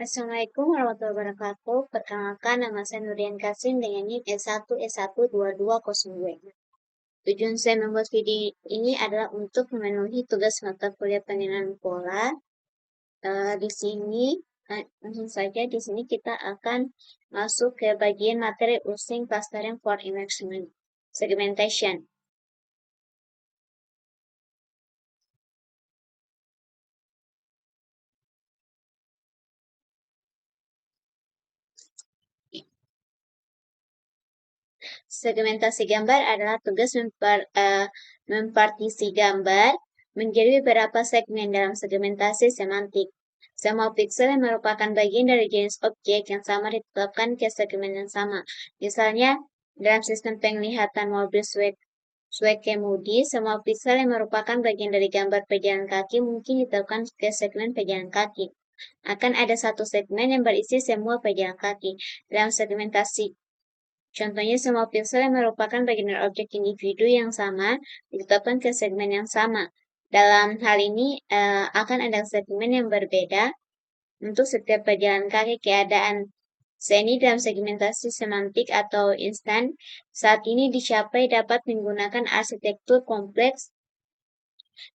Assalamualaikum warahmatullahi wabarakatuh. Perkenalkan, nama saya Nurian Kasim dengan NIM S1S12202. Tujuan saya membuat video ini adalah untuk memenuhi tugas mata kuliah pengenalan pola. Di sini, langsung saja di sini kita akan masuk ke bagian materi using clustering for image segmentation. Segmentasi gambar adalah tugas mempartisi gambar menjadi beberapa segmen dalam segmentasi semantik. Semua piksel yang merupakan bagian dari jenis objek yang sama ditetapkan ke segmen yang sama. Misalnya, dalam sistem penglihatan mobil Sway-Kemudi, semua piksel yang merupakan bagian dari gambar pejalan kaki mungkin ditetapkan ke segmen pejalan kaki. Akan ada satu segmen yang berisi semua pejalan kaki. Dalam segmentasi contohnya, semua piksel yang merupakan bagian dari objek individu yang sama ditetapkan ke segmen yang sama. Dalam hal ini, akan ada segmen yang berbeda untuk setiap pejalan kaki. Keadaan seni dalam segmentasi semantik atau instan saat ini dicapai dapat menggunakan arsitektur kompleks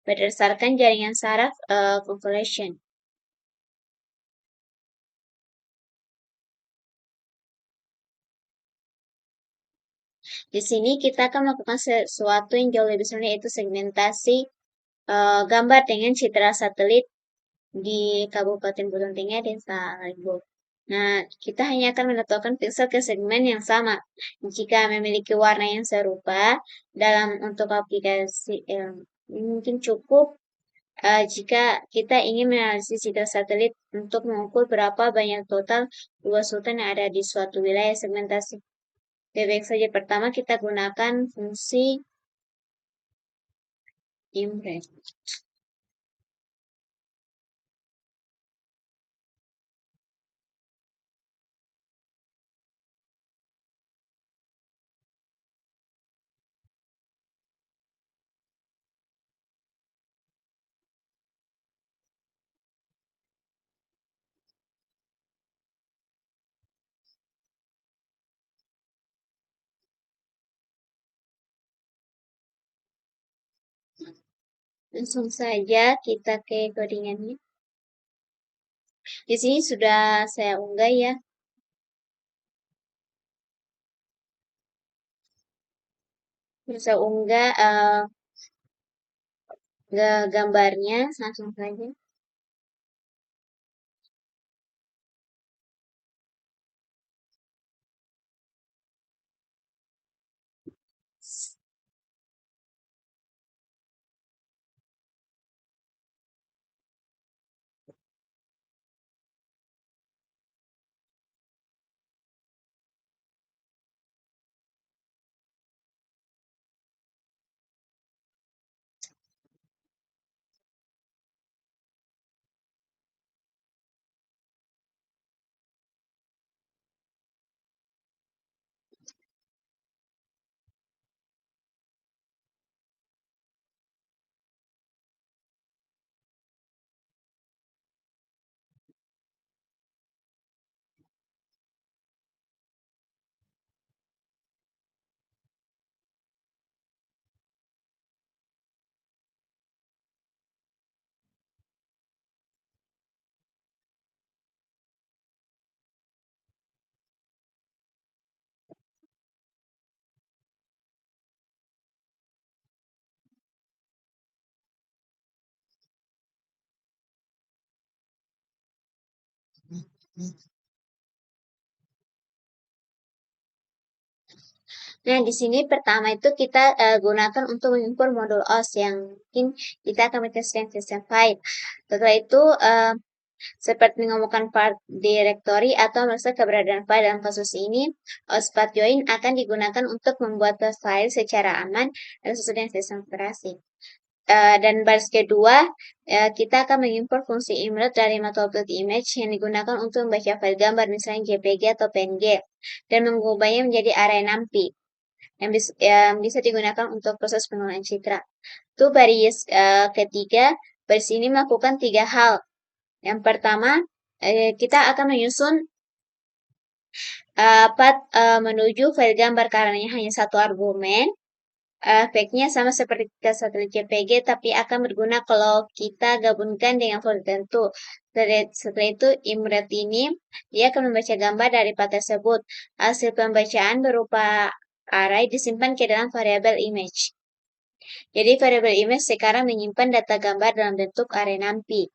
berdasarkan jaringan saraf convolution. Di sini kita akan melakukan sesuatu yang jauh lebih sulit, yaitu segmentasi gambar dengan citra satelit di Kabupaten Buton Tinggi, Desa Lombok. Nah, kita hanya akan menetapkan piksel ke segmen yang sama. Jika memiliki warna yang serupa dalam untuk aplikasi mungkin cukup jika kita ingin menganalisis citra satelit untuk mengukur berapa banyak total luas hutan yang ada di suatu wilayah segmentasi. Bebek saja pertama kita gunakan fungsi imret. Langsung saja kita ke codingannya. Di sini sudah saya unggah ya. Terus saya unggah gambarnya langsung saja. Nah, di sini pertama itu kita gunakan untuk mengimpor modul OS yang mungkin kita akan meneteskan sistem file. Setelah itu, seperti mengumumkan part directory atau merasa keberadaan file. Dalam kasus ini, OSPath join akan digunakan untuk membuat file secara aman dan sesuai dengan sistem operasi. Dan baris kedua, kita akan mengimpor fungsi imret dari matplotlib image yang digunakan untuk membaca file gambar, misalnya JPG atau PNG, dan mengubahnya menjadi array numpy yang bisa digunakan untuk proses pengolahan citra. Itu baris ketiga, baris ini melakukan 3 hal. Yang pertama, kita akan menyusun path menuju file gambar karena hanya satu argumen. Efeknya sama seperti satelit JPG, tapi akan berguna kalau kita gabungkan dengan folder tertentu. Setelah itu, Imret ini dia akan membaca gambar dari path tersebut. Hasil pembacaan berupa array disimpan ke dalam variabel image. Jadi variabel image sekarang menyimpan data gambar dalam bentuk array NumPy.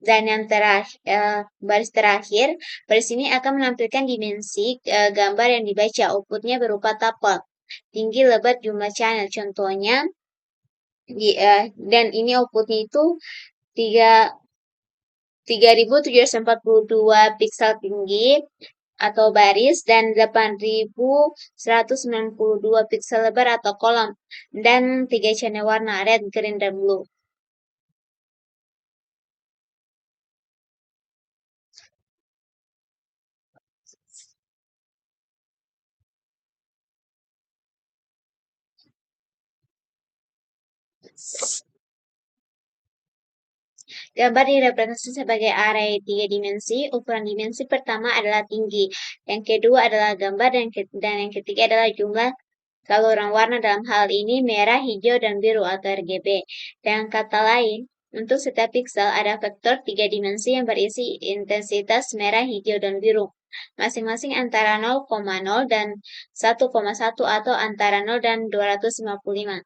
Dan yang terakhir, baris terakhir, baris ini akan menampilkan dimensi gambar yang dibaca. Outputnya berupa tuple, tinggi, lebar, jumlah channel. Contohnya, dan ini outputnya itu 3742 piksel tinggi atau baris dan 8192 piksel lebar atau kolom dan 3 channel warna red, green, dan blue. Gambar direpresentasi sebagai array 3 dimensi. Ukuran dimensi pertama adalah tinggi, yang kedua adalah gambar, dan yang ketiga adalah jumlah saluran warna. Dalam hal ini merah, hijau, dan biru atau RGB. Dengan kata lain, untuk setiap piksel ada vektor 3 dimensi yang berisi intensitas merah, hijau, dan biru, masing-masing antara 0,0 dan 1,1 atau antara 0 dan 255.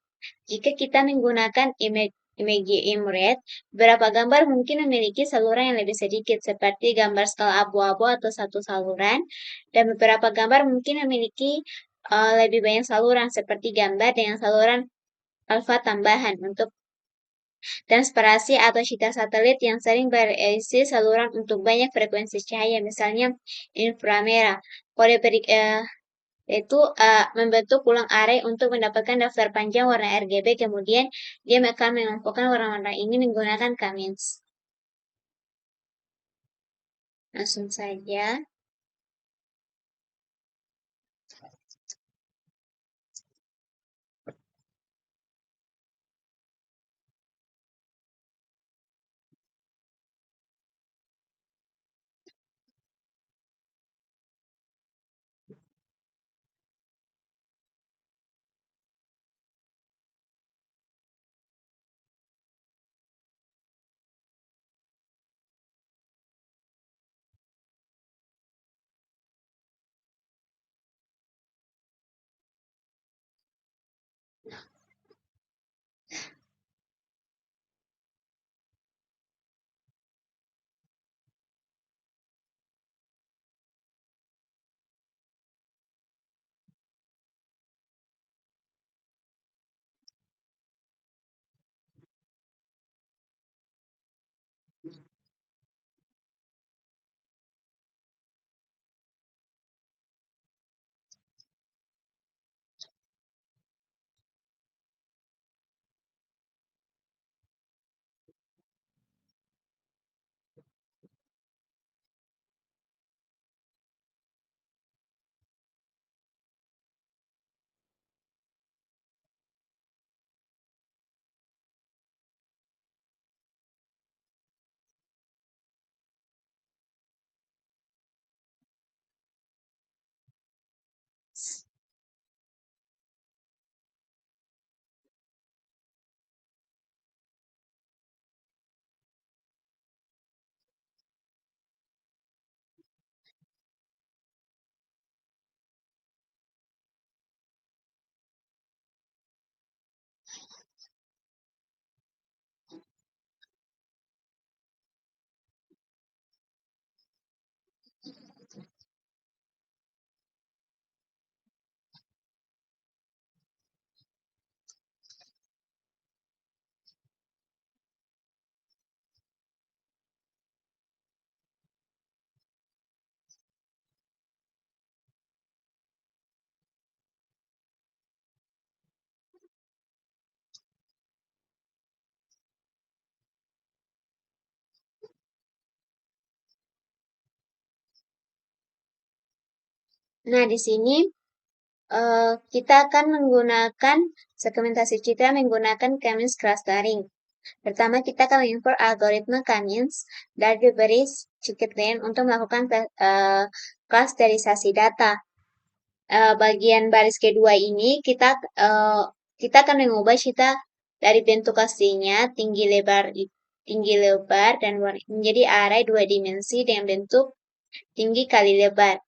Jika kita menggunakan ImageImret, beberapa gambar mungkin memiliki saluran yang lebih sedikit, seperti gambar skala abu-abu atau satu saluran, dan beberapa gambar mungkin memiliki lebih banyak saluran, seperti gambar dengan saluran alfa tambahan. Untuk transparansi atau cita satelit yang sering berisi saluran untuk banyak frekuensi cahaya, misalnya inframerah. Kode itu membentuk ulang array untuk mendapatkan daftar panjang warna RGB, kemudian dia akan mengelompokkan warna-warna ini menggunakan Cummins. Langsung saja. Nah, di sini kita akan menggunakan segmentasi citra menggunakan Cummins clustering. Pertama, kita akan mengimport algoritma Cummins dari library scikit-learn untuk melakukan klasterisasi data. Bagian baris kedua ini kita akan mengubah cita dari bentuk aslinya tinggi lebar dan warna menjadi array dua dimensi dengan bentuk tinggi kali lebar.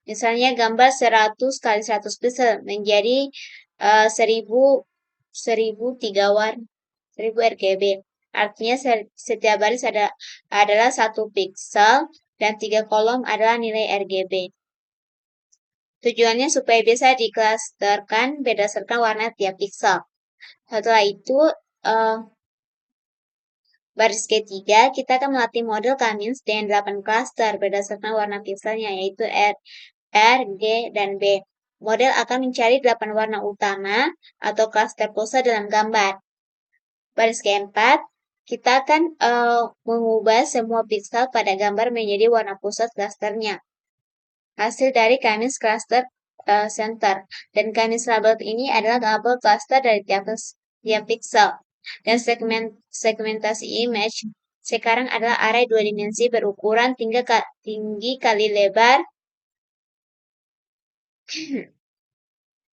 Misalnya gambar 100 kali 100 pixel menjadi 1003 warna, 1000 RGB. Artinya setiap baris adalah 1 pixel dan 3 kolom adalah nilai RGB. Tujuannya supaya bisa diklasterkan berdasarkan warna tiap pixel. Setelah itu, baris ketiga, kita akan melatih model Cummins dengan 8 klaster berdasarkan warna pixelnya, yaitu R, G, dan B. Model akan mencari 8 warna utama atau klaster pulsa dalam gambar. Baris keempat, kita akan mengubah semua pixel pada gambar menjadi warna pusat klasternya. Hasil dari Cummins Cluster Center. Dan Cummins label ini adalah label cluster dari tiap pixel. Dan segmentasi image sekarang adalah array dua dimensi berukuran tinggi kali lebar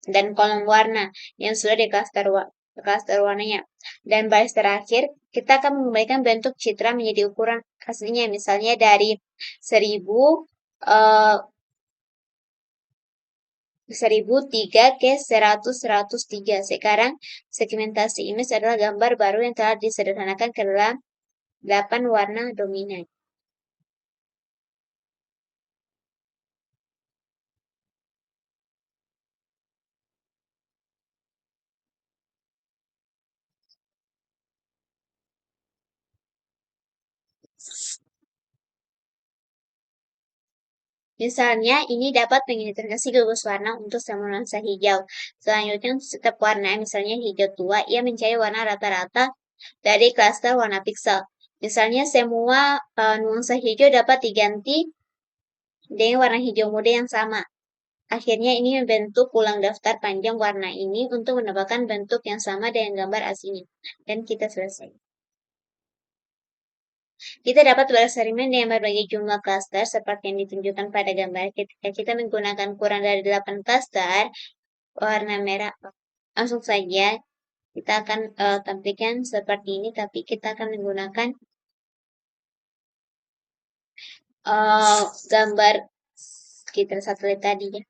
dan kolom warna yang sudah di cluster warnanya. Dan baris terakhir, kita akan mengembalikan bentuk citra menjadi ukuran aslinya, misalnya dari 1003 ke 100-103. Sekarang, segmentasi image adalah gambar baru yang telah disederhanakan ke dalam 8 warna dominan. Misalnya, ini dapat mengidentifikasi gugus warna untuk semua nuansa hijau. Selanjutnya, untuk setiap warna, misalnya hijau tua, ia mencari warna rata-rata dari klaster warna pixel. Misalnya, semua nuansa hijau dapat diganti dengan warna hijau muda yang sama. Akhirnya ini membentuk ulang daftar panjang warna ini untuk mendapatkan bentuk yang sama dengan gambar aslinya. Dan kita selesai. Kita dapat bereksperimen dengan berbagai jumlah klaster seperti yang ditunjukkan pada gambar. Ketika kita menggunakan kurang dari 8 klaster warna merah, langsung saja kita akan tampilkan seperti ini, tapi kita akan menggunakan gambar sekitar satelit tadi ya.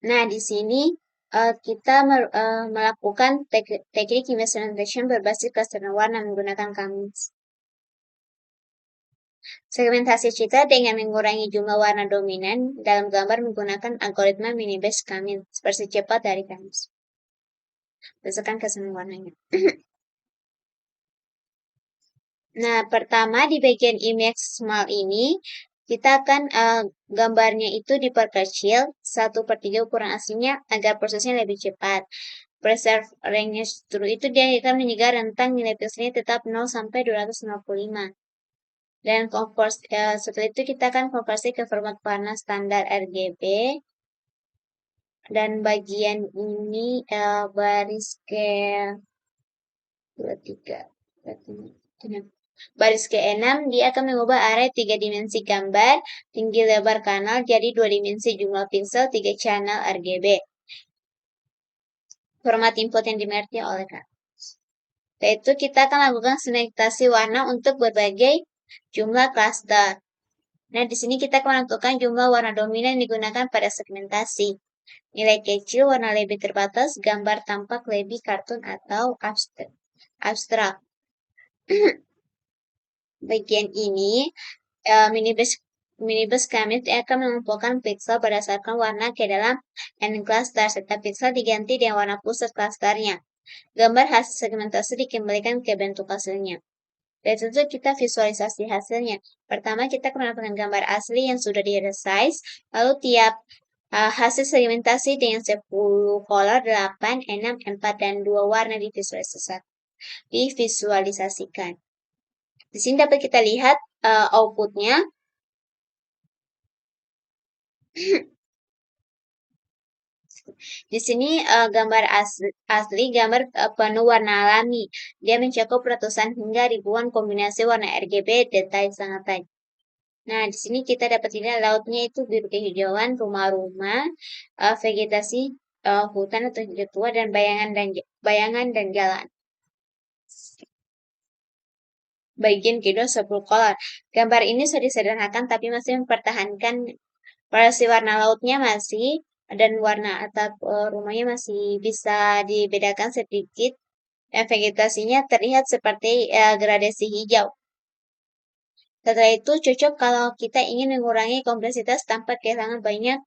Nah, di sini kita melakukan teknik image segmentation berbasis cluster warna menggunakan Cummins. Segmentasi citra dengan mengurangi jumlah warna dominan dalam gambar menggunakan algoritma mini-batch Cummins versi cepat dari Cummins. Berdasarkan kesenangan warnanya. Nah, pertama di bagian image small ini, kita akan gambarnya itu diperkecil 1/3 ukuran aslinya agar prosesnya lebih cepat. Preserve range true itu dia akan menjaga rentang nilai pixelnya tetap 0 sampai 255. Dan setelah itu kita akan konversi ke format warna standar RGB. Dan bagian ini baris ke 23. Baris ke-6 dia akan mengubah array 3 dimensi gambar, tinggi lebar kanal jadi 2 dimensi, jumlah piksel, 3 channel RGB. Format input yang dimengerti oleh Kak. Yaitu kita akan lakukan segmentasi warna untuk berbagai jumlah cluster. Nah, di sini kita akan menentukan jumlah warna dominan yang digunakan pada segmentasi. Nilai kecil, warna lebih terbatas, gambar tampak lebih kartun atau abstrak. Bagian ini, minibus kami akan mengumpulkan pixel berdasarkan warna ke dalam n cluster, serta pixel diganti dengan warna pusat clusternya. Gambar hasil segmentasi dikembalikan ke bentuk hasilnya. Dan tentu kita visualisasi hasilnya. Pertama, kita akan mendapatkan gambar asli yang sudah di-resize, lalu tiap hasil segmentasi dengan 10 color, 8, 6, 4, dan 2 warna divisualisasikan. Di sini dapat kita lihat outputnya. Di sini gambar asli gambar penuh warna alami. Dia mencakup ratusan hingga ribuan kombinasi warna RGB, detail sangat tajam. Nah, di sini kita dapat lihat lautnya itu biru kehijauan, rumah-rumah, vegetasi, hutan atau hijau tua, dan bayangan dan jalan. Bagian kedua 10 color. Gambar ini sudah disederhanakan tapi masih mempertahankan variasi warna lautnya masih, dan warna atap rumahnya masih bisa dibedakan sedikit, dan vegetasinya terlihat seperti gradasi hijau. Setelah itu cocok kalau kita ingin mengurangi kompleksitas tanpa kehilangan banyak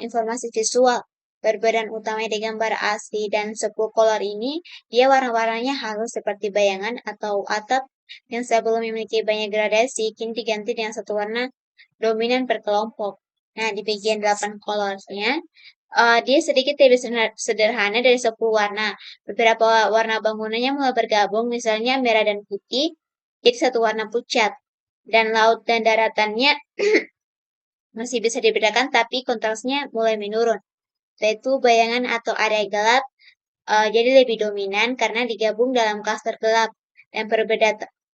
informasi visual. Perbedaan utama di gambar asli dan 10 color ini, dia warna-warnanya halus seperti bayangan atau atap yang sebelum memiliki banyak gradasi, kini diganti dengan satu warna dominan per kelompok. Nah, di bagian 8 colornya, dia sedikit lebih sederhana dari 10 warna. Beberapa warna bangunannya mulai bergabung, misalnya merah dan putih, jadi satu warna pucat. Dan laut dan daratannya masih bisa dibedakan, tapi kontrasnya mulai menurun. Yaitu bayangan atau area gelap jadi lebih dominan karena digabung dalam klaster gelap. Dan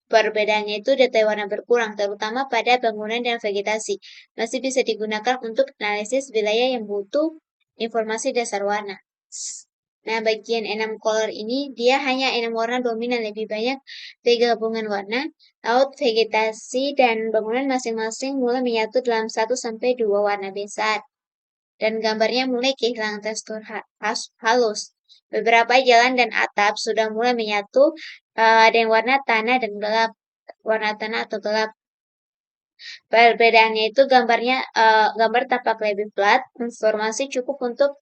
perbedaannya itu detail warna berkurang, terutama pada bangunan dan vegetasi. Masih bisa digunakan untuk analisis wilayah yang butuh informasi dasar warna. Nah, bagian 6 color ini, dia hanya 6 warna dominan, lebih banyak gabungan warna. Laut, vegetasi, dan bangunan masing-masing mulai menyatu dalam 1-2 warna besar. Dan gambarnya mulai kehilangan tekstur halus. Beberapa jalan dan atap sudah mulai menyatu dengan warna tanah dan gelap, warna tanah atau gelap. Perbedaannya itu gambar tampak lebih flat, informasi cukup untuk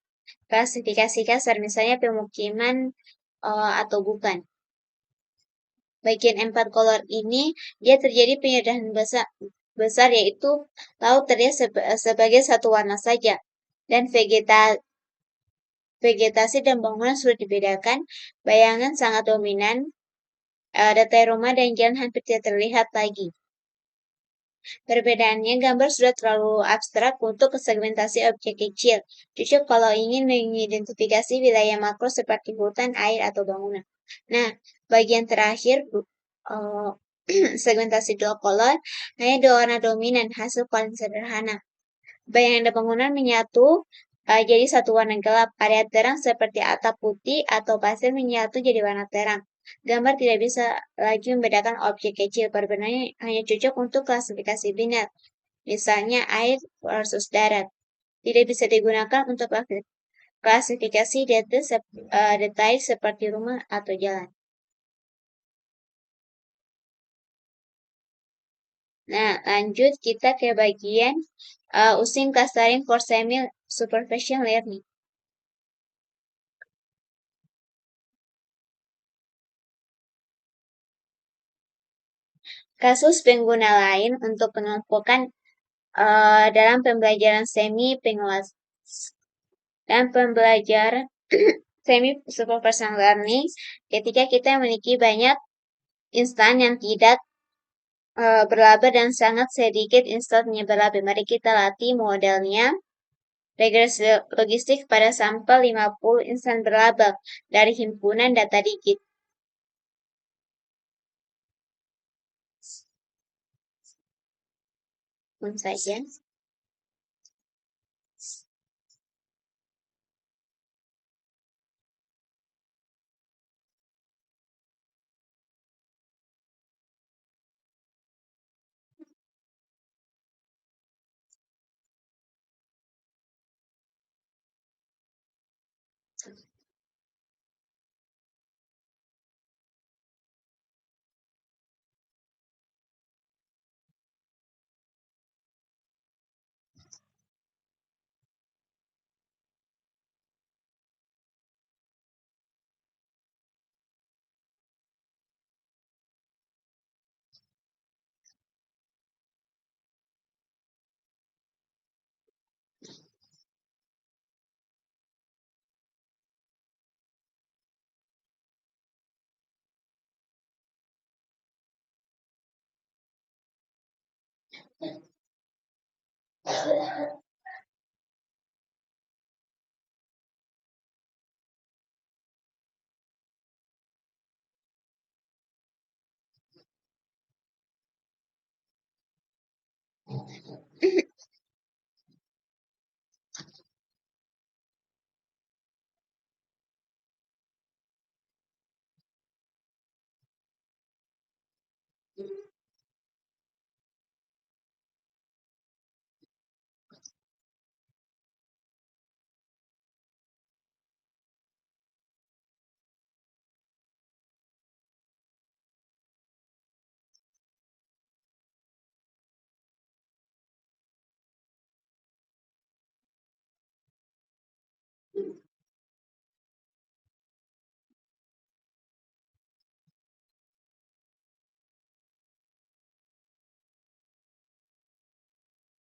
klasifikasi kasar, misalnya pemukiman atau bukan. Bagian 4 color ini, dia terjadi penyederhanaan besar yaitu laut terlihat sebagai satu warna saja, dan vegetasi dan bangunan sudah dibedakan, bayangan sangat dominan, detail rumah dan jalan hampir tidak terlihat lagi. Perbedaannya, gambar sudah terlalu abstrak untuk segmentasi objek kecil, cocok kalau ingin mengidentifikasi wilayah makro seperti hutan, air, atau bangunan. Nah, bagian terakhir, segmentasi dual color, hanya 2 warna dominan, hasil paling sederhana. Bayangan dan bangunan menyatu jadi satu warna gelap. Area terang seperti atap putih atau pasir menyatu jadi warna terang. Gambar tidak bisa lagi membedakan objek kecil. Perbedaannya hanya cocok untuk klasifikasi binar, misalnya air versus darat. Tidak bisa digunakan untuk klasifikasi detail seperti rumah atau jalan. Nah, lanjut kita ke bagian using clustering for semi-supervision learning. Kasus pengguna lain untuk pengelompokan dalam pembelajaran semi-penguas dan pembelajaran semi-supervision learning ketika kita memiliki banyak instan yang tidak berlaba dan sangat sedikit instan yang berlaba. Mari kita latih modelnya. Regresi logistik pada sampel 50 insan berlabel dari himpunan data digit. Pun saja.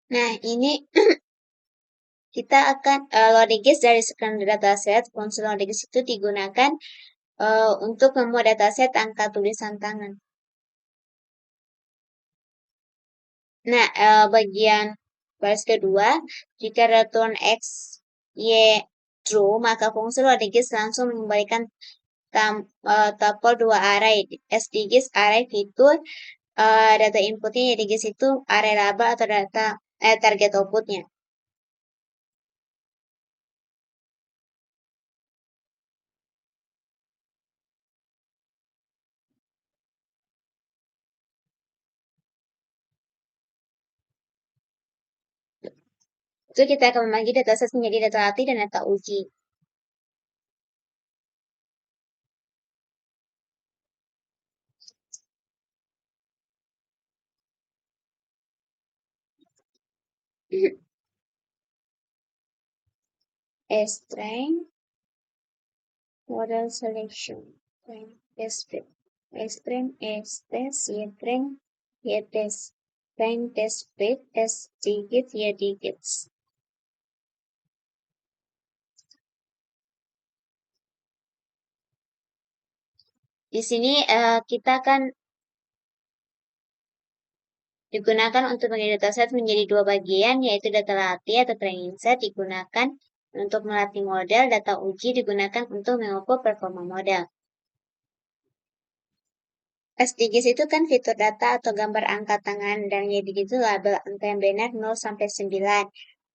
Nah, ini kita akan loading dari sekian dataset. Fungsi loading itu digunakan untuk membuat dataset angka tulisan tangan. Nah, bagian baris kedua, jika return x, y true, maka fungsi loading langsung mengembalikan tuple dua array. SDGs array fitur data inputnya, y digits itu array label atau data target outputnya. Itu kita akan membagi dataset menjadi data latih dan data uji. Strength, model selection, test fit. Strength, test, strength, test. Strength, test fit, S digit, Y digits. Di sini kita akan digunakan untuk membagi dataset menjadi dua bagian, yaitu data latih atau training set digunakan untuk melatih model, data uji digunakan untuk mengukur performa model. SDGs itu kan fitur data atau gambar angka tangan, dan YDGs itu label angka yang benar 0 sampai 9.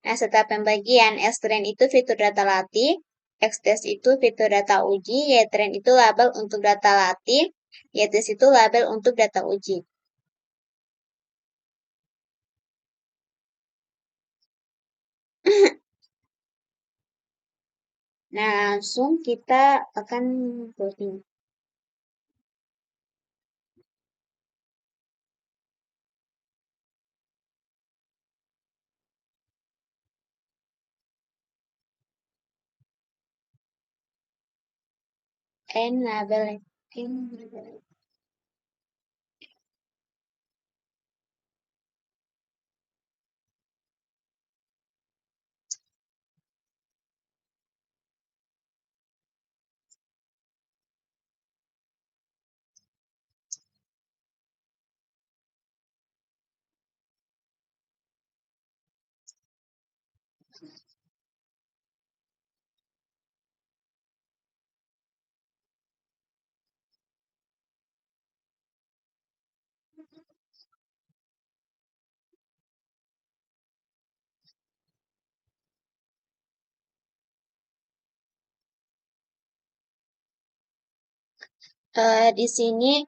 Nah, setelah pembagian, STREN itu fitur data latih, XTest itu fitur data uji, YTREN itu label untuk data latih, YTest itu label untuk data uji. Nah, langsung kita akan voting. And label. Di sini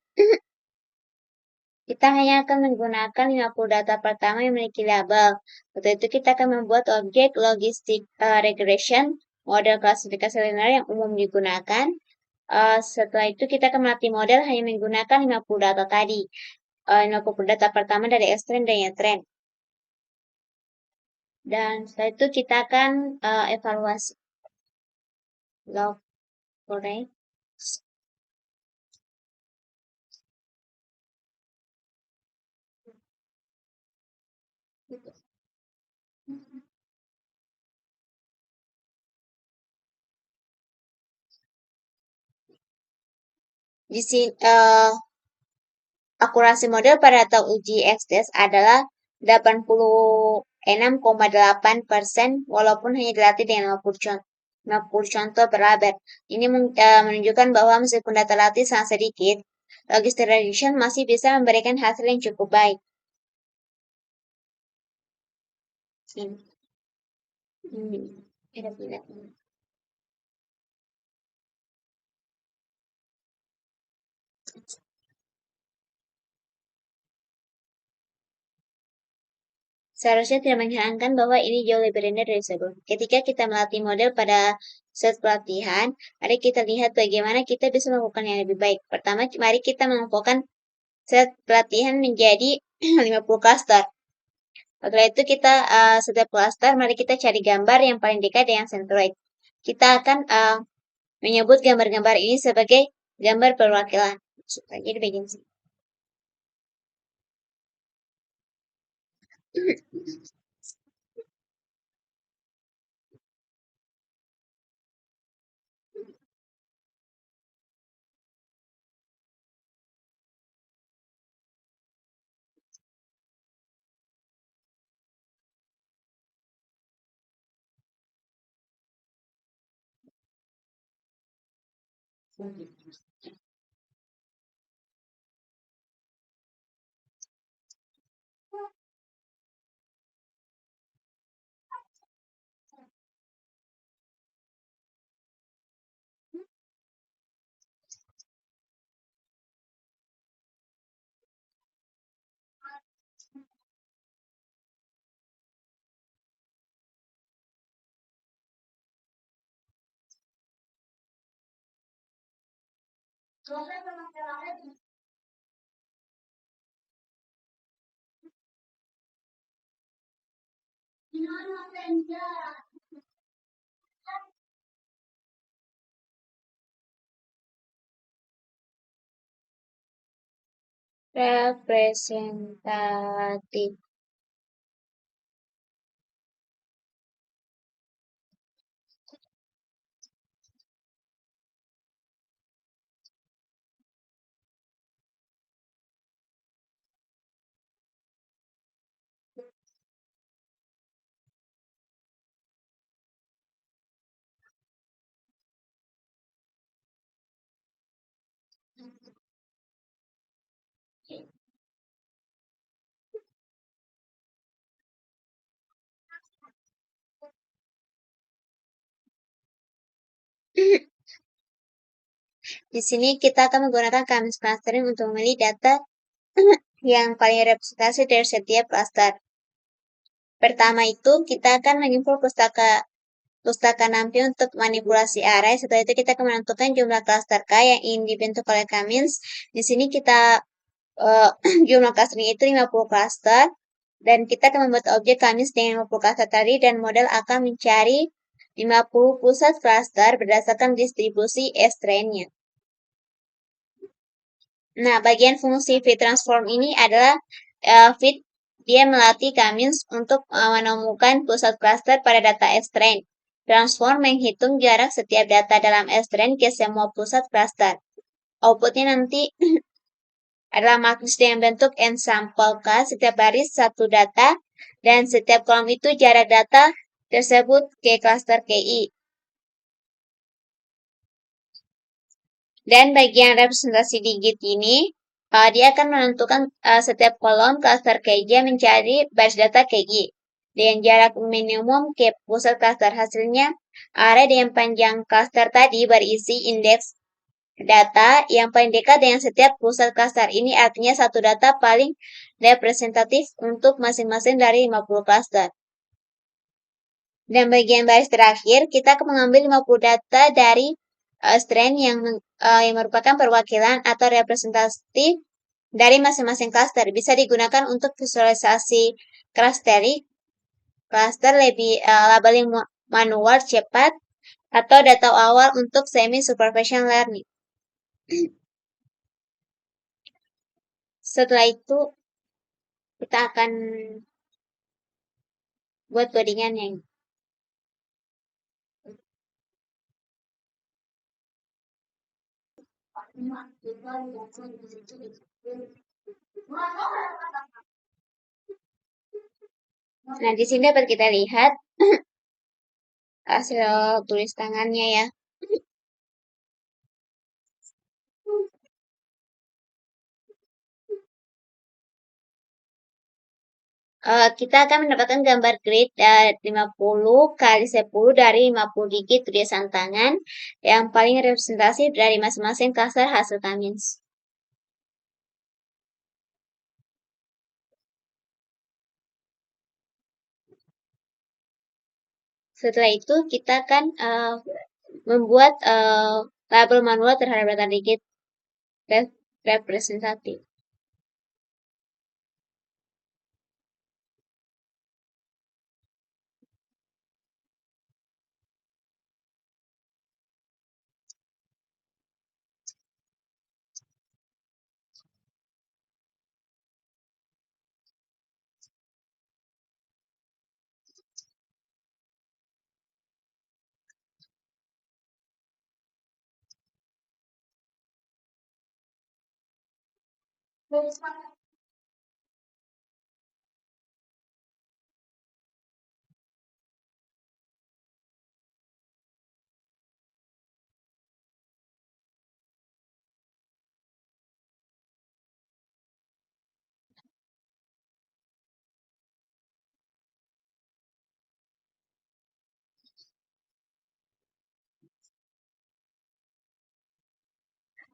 kita hanya akan menggunakan 50 data pertama yang memiliki label. Untuk itu kita akan membuat objek logistik regression, model klasifikasi linear yang umum digunakan. Setelah itu kita akan melatih model hanya menggunakan 50 data tadi. 50 data pertama dari S-trend dan Y-trend. Dan setelah itu kita akan evaluasi log correct. Di sini akurasi model pada data uji X-test adalah 86,8% walaupun hanya dilatih dengan 50 contoh per label. Ini menunjukkan bahwa meskipun data latih sangat sedikit, logistic regression masih bisa memberikan hasil yang cukup baik. Seharusnya tidak mengherankan bahwa ini jauh lebih rendah dari sebelum. Ketika kita melatih model pada set pelatihan, mari kita lihat bagaimana kita bisa melakukan yang lebih baik. Pertama, mari kita mengumpulkan set pelatihan menjadi 50 cluster. Setelah itu kita setiap cluster, mari kita cari gambar yang paling dekat dengan centroid. Kita akan menyebut gambar-gambar ini sebagai gambar perwakilan. Jadi bagian sini. Representatif. Di sini kita akan menggunakan K-means clustering untuk memilih data yang paling representasi dari setiap cluster. Pertama itu kita akan mengimpor pustaka NumPy untuk manipulasi array. Setelah itu kita akan menentukan jumlah cluster K yang ingin dibentuk oleh K-means. Di sini kita jumlah clustering itu 50 cluster dan kita akan membuat objek K-means dengan 50 cluster tadi dan model akan mencari 50 pusat cluster berdasarkan distribusi S-trend-nya. Nah, bagian fungsi fit transform ini adalah fit dia melatih K-means untuk menemukan pusat cluster pada data S-trend. Transform menghitung jarak setiap data dalam S-trend ke semua pusat cluster. Outputnya nanti adalah matriks dengan bentuk n sampel K setiap baris satu data dan setiap kolom itu jarak data tersebut ke cluster KI. Dan bagian representasi digit ini, dia akan menentukan setiap kolom cluster KJ mencari baris data KJ. Dengan jarak minimum ke pusat cluster hasilnya, array dengan panjang cluster tadi berisi indeks data yang paling dekat dengan setiap pusat klaster. Ini artinya satu data paling representatif untuk masing-masing dari 50 klaster. Dan bagian baris terakhir, kita akan mengambil 50 data dari strain yang merupakan perwakilan atau representatif dari masing-masing klaster. Bisa digunakan untuk visualisasi klaster lebih labeling manual cepat atau data awal untuk semi-supervision learning. Setelah itu, kita akan buat codingan yang Nah, di sini dapat kita lihat hasil tulis tangannya ya. Kita akan mendapatkan gambar grid 50 kali 10 dari 50 digit tulisan tangan yang paling representatif dari masing-masing klaster hasil Cummins. Setelah itu kita akan membuat label manual terhadap data digit representatif.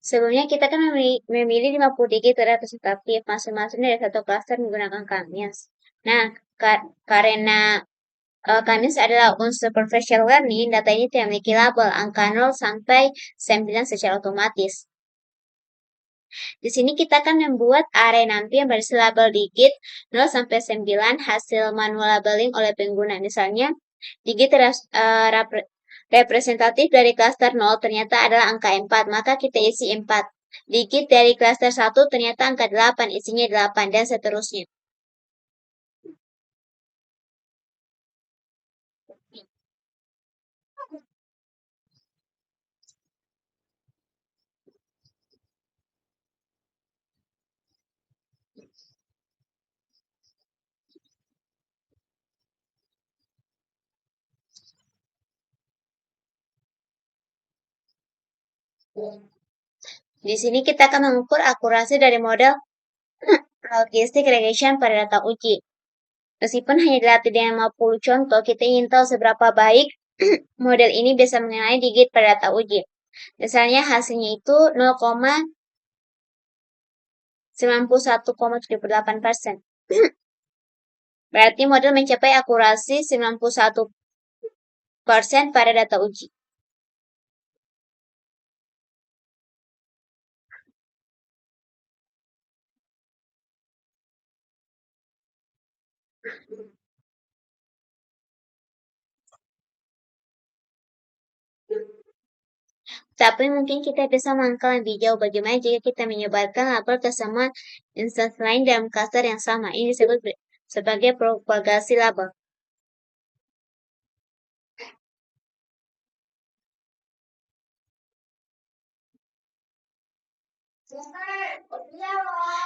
Sebelumnya kita kan memilih 50 digit representatif masing-masing dari satu klaster menggunakan Cummins. Nah, karena Cummins adalah unsupervised learning, data ini tidak memiliki label angka 0 sampai 9 secara otomatis. Di sini kita akan membuat array nanti yang berisi label digit 0 sampai 9 hasil manual labeling oleh pengguna. Misalnya, digit representatif dari klaster 0 ternyata adalah angka 4, maka kita isi 4. Digit dari klaster 1 ternyata angka 8, isinya 8, dan seterusnya. Di sini kita akan mengukur akurasi dari model logistic regression pada data uji. Meskipun hanya dilatih dengan 50 contoh, kita ingin tahu seberapa baik model ini bisa mengenali digit pada data uji. Misalnya hasilnya itu 0,91,78%. Berarti model mencapai akurasi 91% pada data uji. Tapi mungkin kita bisa mengangkat lebih jauh bagaimana jika kita menyebarkan label ke semua instansi lain dalam cluster yang sama. Ini disebut sebagai propagasi label.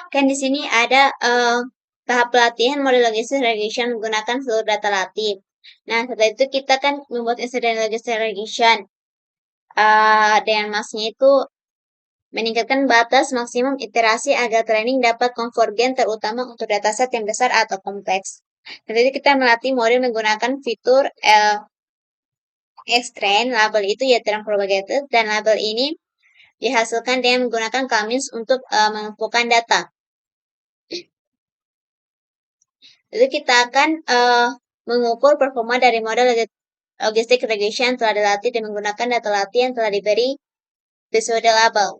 Kan di sini ada tahap pelatihan model logistic regression menggunakan seluruh data latih. Nah, setelah itu kita kan membuat insiden logistic regression. Dengan maksudnya itu meningkatkan batas maksimum iterasi agar training dapat konvergen terutama untuk dataset yang besar atau kompleks. Jadi kita melatih model menggunakan fitur X-train, label itu ya term propagated, dan label ini dihasilkan dengan menggunakan K-means untuk mengumpulkan data. Jadi kita akan mengukur performa dari model logistik regression yang telah dilatih dan menggunakan data latih yang telah diberi episode label.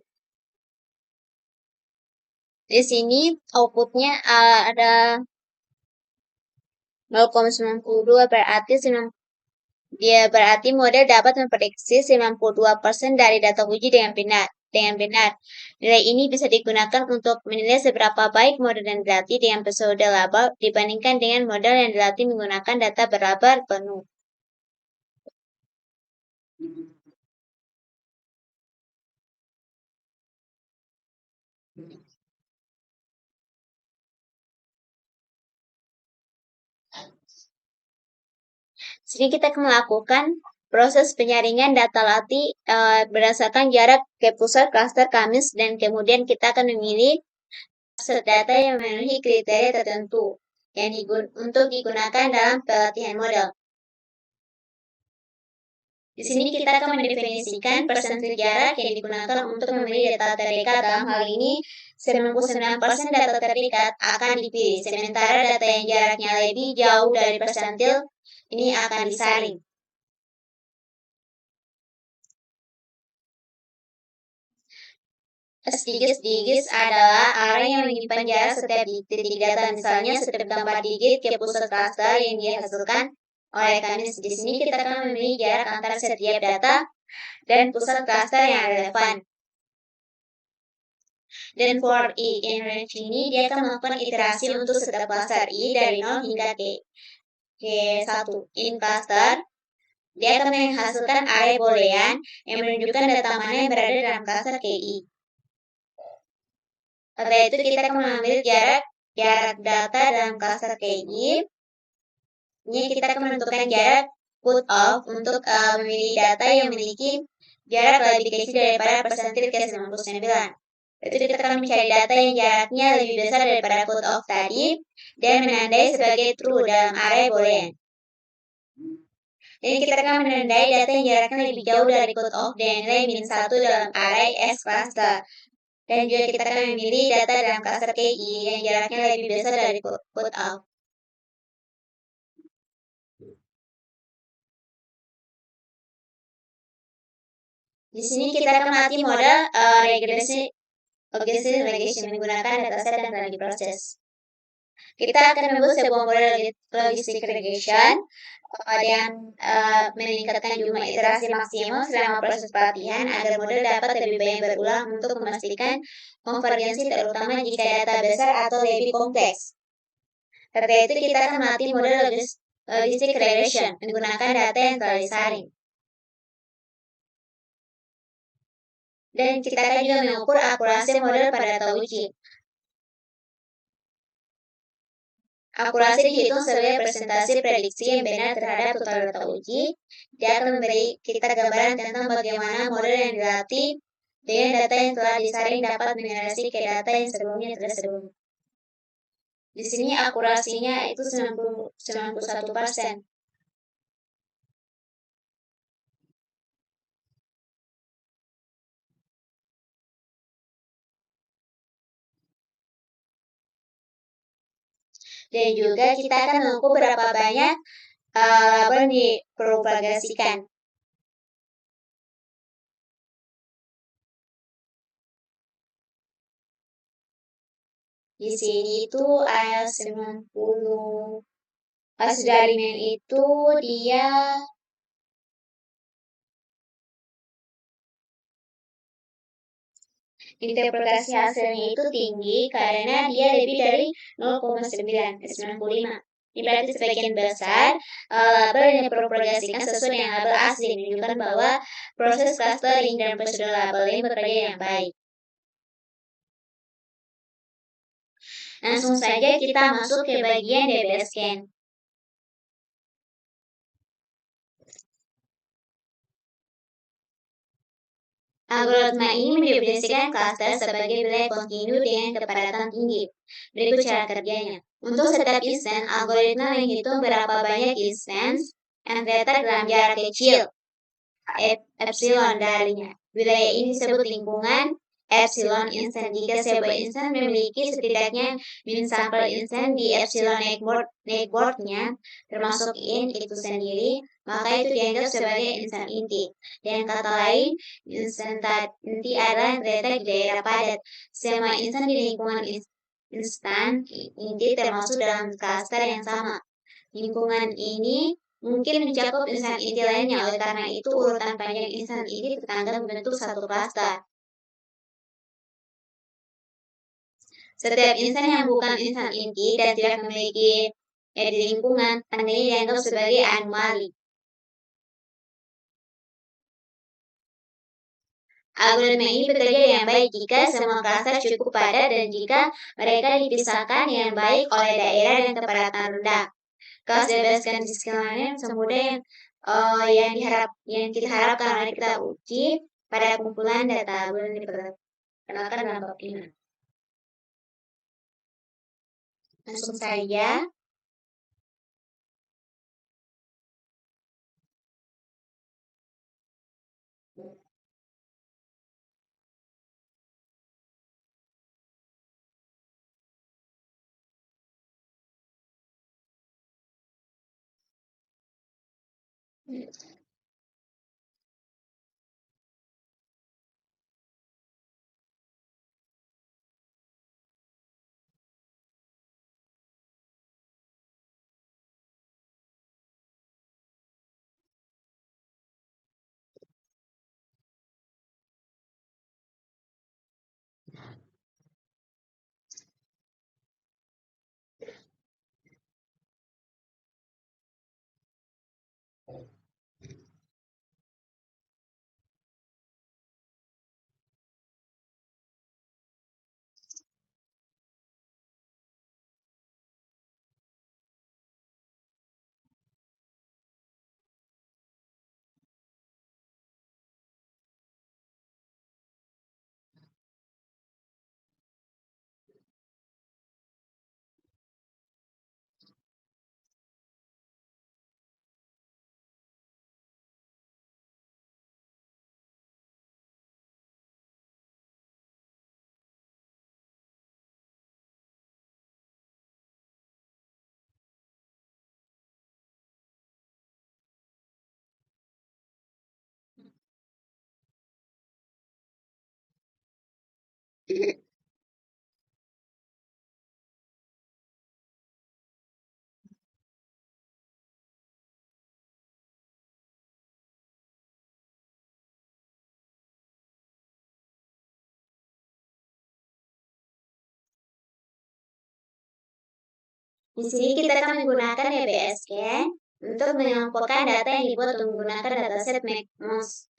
Di sini outputnya ada 0,92 berarti model dapat memprediksi 92% dari data uji dengan benar. Nilai ini bisa digunakan untuk menilai seberapa baik model yang dilatih dengan episode label dibandingkan dengan model yang dilatih menggunakan data berlabel penuh. Sini kita akan melakukan proses penyaringan data latih berdasarkan jarak ke pusat klaster K-means dan kemudian kita akan memilih pusat data yang memenuhi kriteria tertentu yang untuk digunakan dalam pelatihan model. Di sini kita akan mendefinisikan persentil jarak yang digunakan untuk memilih data terdekat. Dalam hal ini, 99% data terdekat akan dipilih, sementara data yang jaraknya lebih jauh dari persentil ini akan disaring. Digits adalah array yang menyimpan jarak setiap titik data. Misalnya, setiap gambar digit ke pusat klaster yang dihasilkan oleh K-means. Di sini kita akan memilih jarak antara setiap data dan pusat klaster yang relevan. Dan for I in range ini, dia akan melakukan iterasi untuk setiap klaster I dari 0 hingga ke 1. In cluster, dia akan menghasilkan array boolean yang menunjukkan data mana yang berada dalam klaster KI. Setelah itu kita akan mengambil jarak data dalam klaster KI. Ini kita akan menentukan jarak put off untuk memilih data yang memiliki jarak lebih kecil daripada persentil ke 99. Itu kita akan mencari data yang jaraknya lebih besar daripada put off tadi dan menandai sebagai true dalam array boolean. Dan kita akan menandai data yang jaraknya lebih jauh dari put off dengan nilai -1 dalam array S cluster. Dan juga kita akan memilih data dalam cluster KI yang jaraknya lebih besar dari put off. Di sini kita akan melatih model regresi regression menggunakan dataset yang telah diproses. Kita akan membuat sebuah model logistik regression dengan meningkatkan jumlah iterasi maksimum selama proses pelatihan agar model dapat lebih banyak berulang untuk memastikan konvergensi terutama jika data besar atau lebih kompleks. Setelah itu kita akan melatih model logistik regression menggunakan data yang telah disaring. Dan kita akan juga mengukur akurasi model pada data uji. Akurasi dihitung sebagai presentasi prediksi yang benar terhadap total data uji. Dia akan memberi kita gambaran tentang bagaimana model yang dilatih dengan data yang telah disaring dapat mengenerasi ke data yang sebelumnya tidak sebelumnya. Di sini akurasinya itu 91%. Dan juga kita akan mengukur berapa banyak label yang dipropagasikan. Di sini itu ada 90. Hasil dari mail itu dia interpretasi hasilnya itu tinggi karena dia lebih dari 0,995. Ini berarti sebagian besar label yang dipropagasikan sesuai dengan label asli menunjukkan bahwa proses clustering dan prosedur labeling bekerja yang baik. Langsung saja kita masuk ke bagian DBS Scan. Algoritma ini mendefinisikan cluster sebagai wilayah kontinu dengan kepadatan tinggi. Berikut cara kerjanya. Untuk setiap instance, algoritma menghitung berapa banyak instance yang terletak dalam jarak kecil epsilon darinya. Wilayah ini disebut lingkungan epsilon instan. Jika sebuah instan memiliki setidaknya min sampel instan di epsilon neckboard-nya, termasuk in itu sendiri, maka itu dianggap sebagai instan inti. Dengan kata lain, instan inti adalah yang terletak di daerah padat. Semua instan di lingkungan instan inti termasuk dalam klaster yang sama. Lingkungan ini mungkin mencakup instan inti lainnya, oleh karena itu urutan panjang instan inti tertanggal membentuk satu klaster. Setiap instan yang bukan instan inti dan tidak memiliki di lingkungan, tandanya dianggap sebagai anomali. Algoritma ini bekerja dengan baik jika semua klaster cukup padat dan jika mereka dipisahkan dengan baik oleh daerah dan kepadatan rendah. Kelas bebaskan diskriminan semudah yang kita harapkan. Mari kita uji pada kumpulan data bulan diperkenalkan dalam bab ini. Langsung saja. Di sini kita akan menggunakan EBSC untuk mengelompokkan data yang dibuat menggunakan dataset MEMS.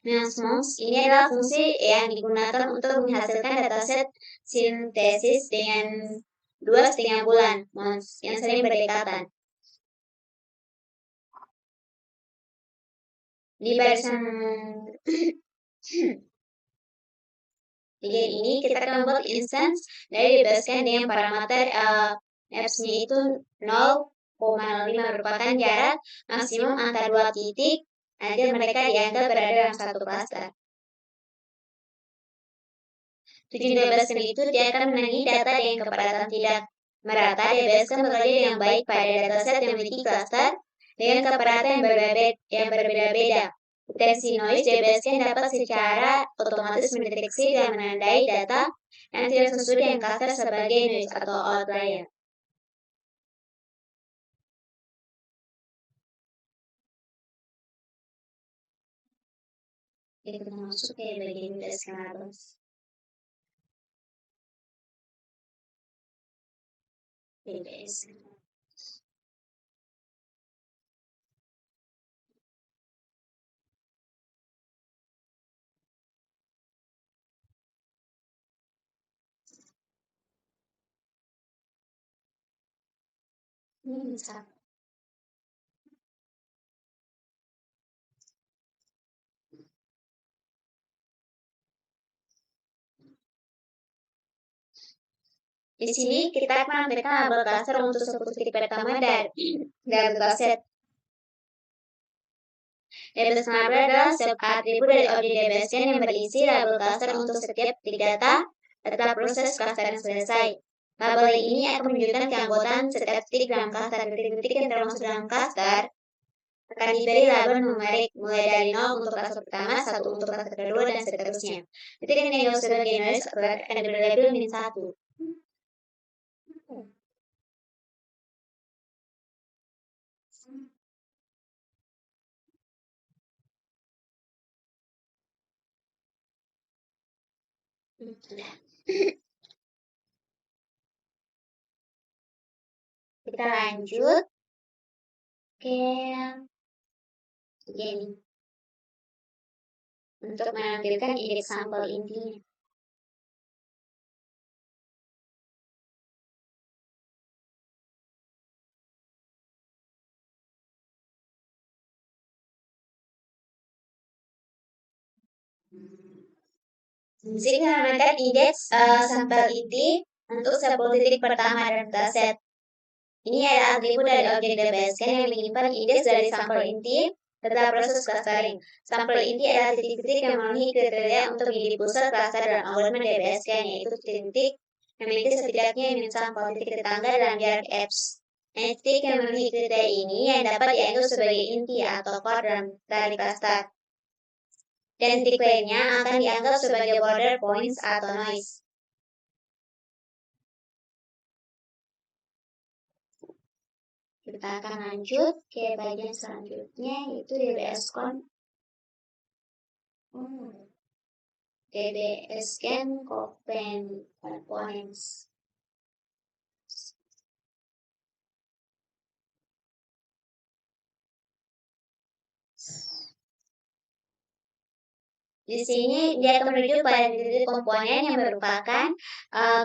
Ini adalah fungsi yang digunakan untuk menghasilkan dataset sintesis dengan 2,5 bulan MEMS yang sering berdekatan. Di barisan bagian ini kita akan membuat instance dari dibebaskan dengan parameter F-nya itu 0,5 merupakan jarak maksimum antara dua titik agar mereka dianggap berada dalam satu klaster. Tujuan dibebaskan itu dia akan menangani data dengan kepadatan tidak merata. Dibebaskan bekerja dengan baik pada dataset yang memiliki klaster dengan kepadatan yang berbeda-beda. Deteksi noise dibebaskan dapat secara otomatis mendeteksi dan menandai data yang tidak sesuai dengan klaster sebagai noise atau outlier. Jadi kita masuk ke bagian deskripsi. DBS. Ini bisa. Di sini kita akan menampilkan label klaster untuk 10 titik pertama dari dataset. DBSCON adalah sub-atribut dari objek DBSCON yang berisi label cluster untuk setiap titik data setelah proses clustering selesai. Label ini akan menunjukkan keanggotaan setiap titik dalam cluster. Titik-titik yang termasuk dalam cluster akan diberi label numerik mulai dari 0 untuk cluster pertama, 1 untuk cluster kedua, dan seterusnya. Titik yang dianggap sebagai generalis akan diberi label -1. Kita lanjut ke ini untuk menampilkan indeks sampel intinya. Jadi kita menambahkan indeks sampel inti untuk 10 titik pertama dalam dataset. Ini adalah atribut dari objek DBSCON yang menyimpan indeks dari sampel inti setelah proses clustering. Sampel inti adalah titik-titik yang memenuhi kriteria untuk menjadi pusat cluster dalam algoritma DBSCON, yaitu titik-titik yang memiliki setidaknya min sampel titik tetangga dalam jarak X. Titik yang memenuhi kriteria ini yang dapat dianggap sebagai inti atau core dari cluster. Dan titik lainnya akan dianggap sebagai border points atau noise. Kita akan lanjut ke bagian selanjutnya, yaitu DBSCON. DBSCON Components. Di sini dia akan menuju pada titik komponen yang merupakan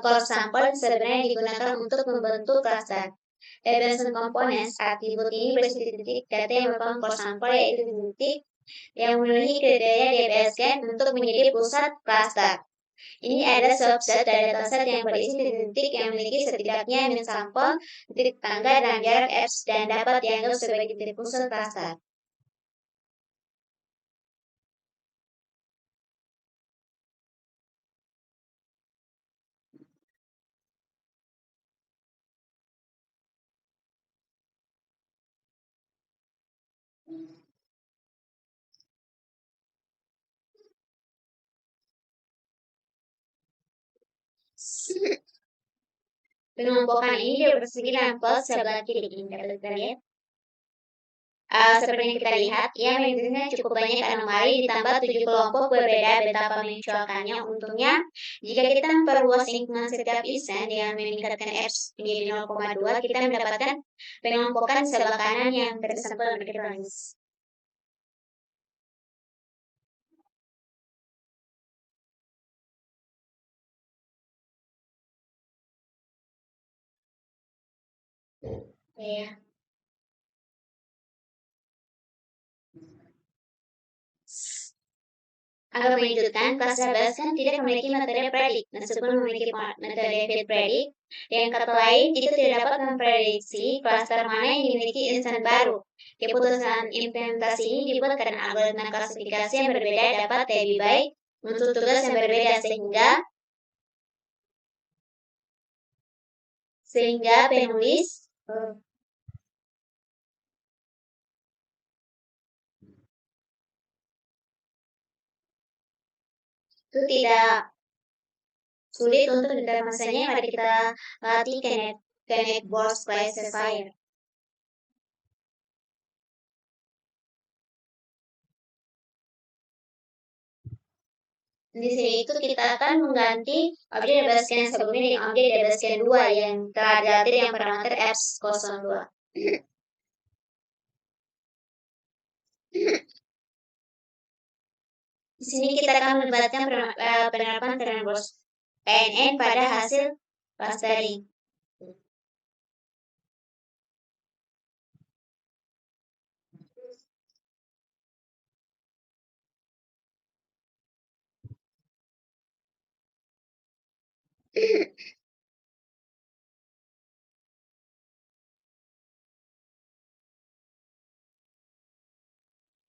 core sampel yang sebenarnya digunakan untuk membentuk cluster. DBSCON Components atribut ini berisi titik data yang merupakan core sampel, yaitu titik yang memenuhi kriteria DBSCON untuk menjadi pusat cluster. Ini adalah subset dari dataset yang berisi titik yang memiliki setidaknya min sampel titik tangga dalam jarak X dan dapat dianggap sebagai titik pusat cluster. Pengelompokan ini dipersegi dalam kelas sebelah kiri. Dapat kita lihat. Seperti yang kita lihat, ia memiliki cukup banyak anomali ditambah 7 kelompok berbeda betapa mencolokkannya. Untungnya, jika kita memperluas lingkungan setiap event dengan meningkatkan F menjadi 0,2, kita mendapatkan pengelompokan sebelah kanan yang bersampel elektronis. Ya. Agar melanjutkan, kelas 11 kan tidak memiliki metode predik, meskipun memiliki metode fit predik. Dengan kata lain, itu tidak dapat memprediksi klaster mana yang dimiliki insan baru. Keputusan implementasi ini dibuat karena algoritma klasifikasi yang berbeda dapat lebih baik untuk tugas yang berbeda sehingga penulis itu tidak sulit untuk determinasinya. Mari kita latih Kenneth Bos Classifier. Di sini itu kita akan mengganti objek DBSCON yang sebelumnya dengan objek DBSCON 2 yang telah dilatih dengan parameter X02. Di sini kita akan melibatkan penerapan Trenbos PNN pada hasil clustering.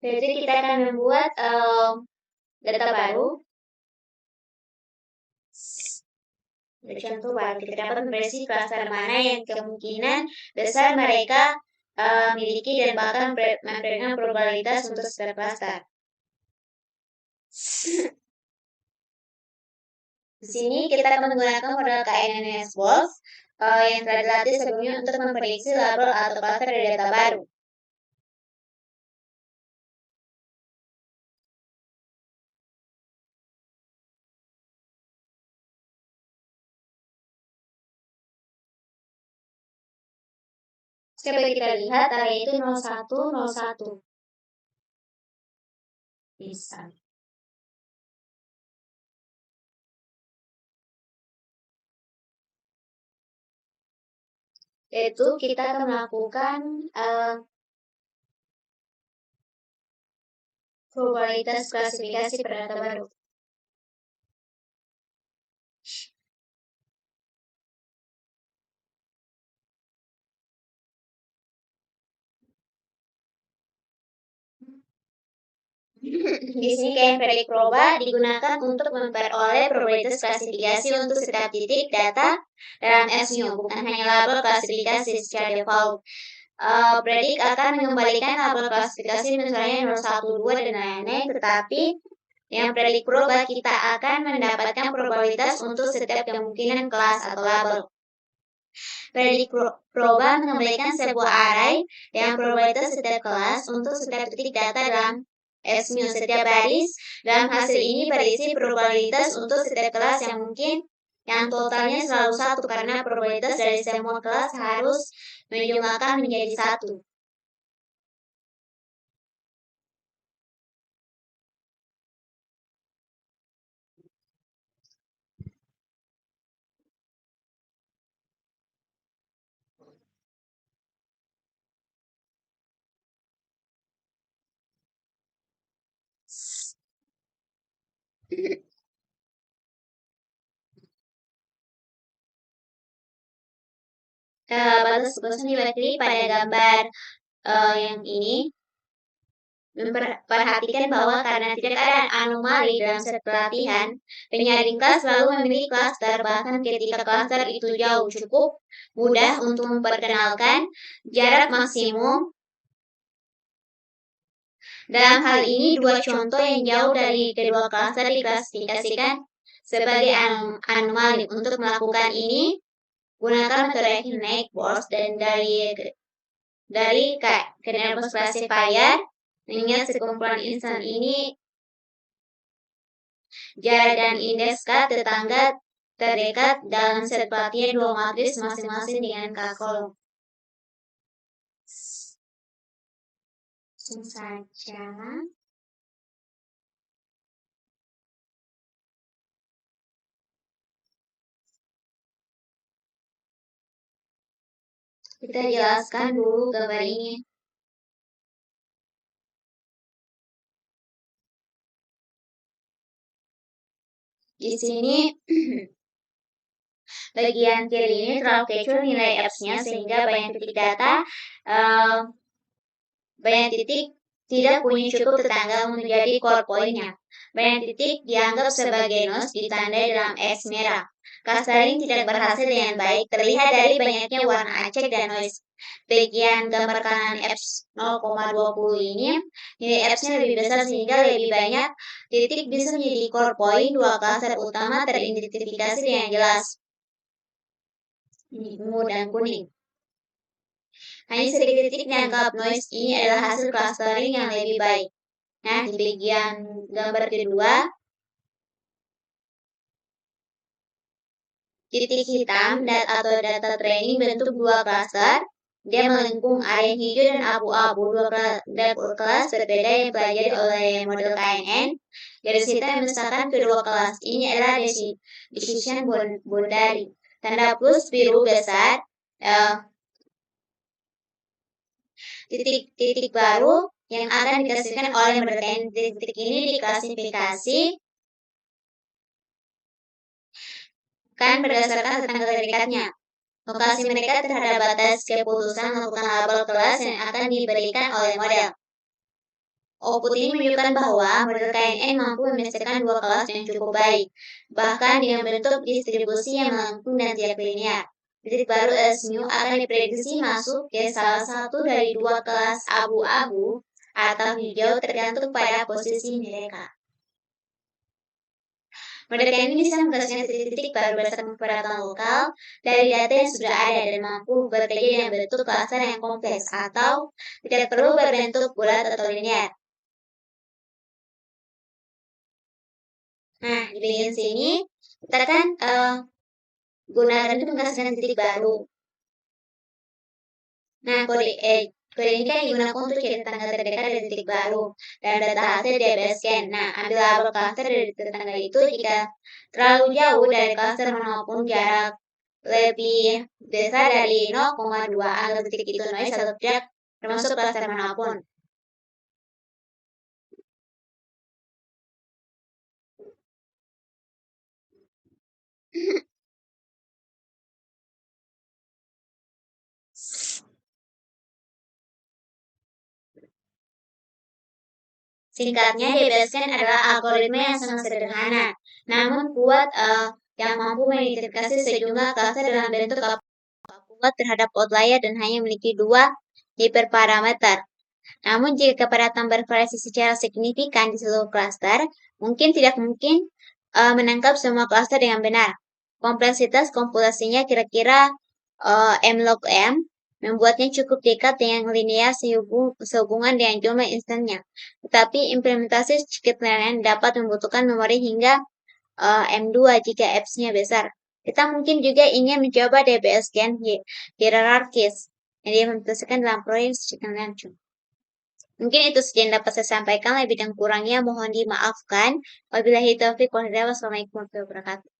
Jadi kita akan membuat data baru. Contoh baru kita dapat memperoleh klaster mana yang kemungkinan besar mereka miliki dan bahkan memberikan probabilitas untuk setiap klaster. Di sini kita akan menggunakan model KNN-Wolf yang telah dilatih sebelumnya untuk memprediksi label atau klaster dari data baru. Coba kita lihat area itu 01, 01. Bisa. Yaitu kita akan melakukan probabilitas klasifikasi per data baru. Di sini KN Predict Proba digunakan untuk memperoleh probabilitas klasifikasi untuk setiap titik data dalam SMU, bukan hanya label klasifikasi secara default. Predict akan mengembalikan label klasifikasi misalnya 012 dan lain-lain, tetapi yang Predict Proba kita akan mendapatkan probabilitas untuk setiap kemungkinan kelas atau label. Predict Proba mengembalikan sebuah array dengan probabilitas setiap kelas untuk setiap titik data dalam SMU. Setiap baris dalam hasil ini berisi probabilitas untuk setiap kelas yang mungkin, yang totalnya selalu 1 karena probabilitas dari semua kelas harus menjumlahkan menjadi 1. Batas-batasnya diwakili pada gambar yang ini. Memperhatikan bahwa karena tidak ada anomali dalam set pelatihan, penyaring kelas selalu memilih klaster, bahkan ketika klaster itu jauh, cukup mudah untuk memperkenalkan jarak maksimum. Dalam hal ini, dua contoh yang jauh dari kedua klaster diklasifikasikan sebagai anomali. Untuk melakukan ini, gunakan metode Neighbors dan dari K-Neighbors Classifier. Mengingat sekumpulan insan ini jarak dan indeks K tetangga terdekat dalam set pelatihan dua matris masing-masing dengan K kolom. Langsung saja. Kita jelaskan dulu gambar ini. Di sini bagian kiri ini terlalu kecil nilai F-nya sehingga banyak titik data, banyak titik tidak punya cukup tetangga untuk menjadi core point-nya. Banyak titik dianggap sebagai nodes ditandai dalam X merah. Clustering tidak berhasil dengan baik, terlihat dari banyaknya warna acak dan noise. Bagian gambar kanan F 0,20 ini, nilai F-nya lebih besar sehingga lebih banyak titik bisa menjadi core point. Dua cluster utama teridentifikasi dengan jelas. Ini ungu dan kuning. Hanya sedikit titik dianggap noise. Ini adalah hasil clustering yang lebih baik. Nah, di bagian gambar kedua, titik hitam atau data training bentuk dua klaster. Dia melengkung area hijau dan abu-abu. Dua kelas berbeda yang dipelajari oleh model KNN. Garis hitam memisahkan kedua kelas. Ini adalah decision boundary. Tanda plus biru besar. Titik baru yang akan dikasihkan oleh model KNN. Titik ini diklasifikasi kan berdasarkan tetangga terdekatnya. Lokasi mereka terhadap batas keputusan melakukan label kelas yang akan diberikan oleh model. Output ini menunjukkan bahwa model KNN mampu menyelesaikan dua kelas yang cukup baik, bahkan dengan bentuk distribusi yang melengkung dan tidak linear. Titik baru SMU akan diprediksi masuk ke salah satu dari dua kelas abu-abu atau hijau tergantung pada posisi mereka. Model ini bisa menghasilkan titik-titik baru berdasarkan kepadatan lokal dari data yang sudah ada dan mampu bekerja dengan bentuk klaster yang kompleks atau tidak perlu berbentuk bulat atau linear. Nah, di bagian sini kita kan gunakan itu menghasilkan titik baru. Nah, kode ini kan digunakan untuk cari tetangga terdekat dari titik baru dan data hasil DBSCAN. Nah, ambil label cluster dari tetangga itu jika terlalu jauh dari cluster maupun jarak lebih besar dari 0,2 agar titik itu noise atau tidak termasuk cluster manapun. Singkatnya, DBSCAN adalah algoritma yang sangat sederhana, namun kuat yang mampu mengidentifikasi sejumlah cluster dalam bentuk kuat terhadap outlier dan hanya memiliki dua hiperparameter. Namun jika kepadatan bervariasi secara signifikan di seluruh cluster, mungkin tidak mungkin menangkap semua cluster dengan benar. Kompleksitas komputasinya kira-kira M log M membuatnya cukup dekat dengan linear sehubungan dengan jumlah instannya. Tetapi implementasi sedikit lain dapat membutuhkan memori hingga M2 jika apps-nya besar. Kita mungkin juga ingin mencoba DBSCAN hierarkis yang diimplementasikan dalam proyek secara langsung. Mungkin itu saja yang dapat saya sampaikan, lebih dan kurangnya mohon dimaafkan. Wabillahi taufiq wal hidayah. Wassalamualaikum warahmatullahi wabarakatuh.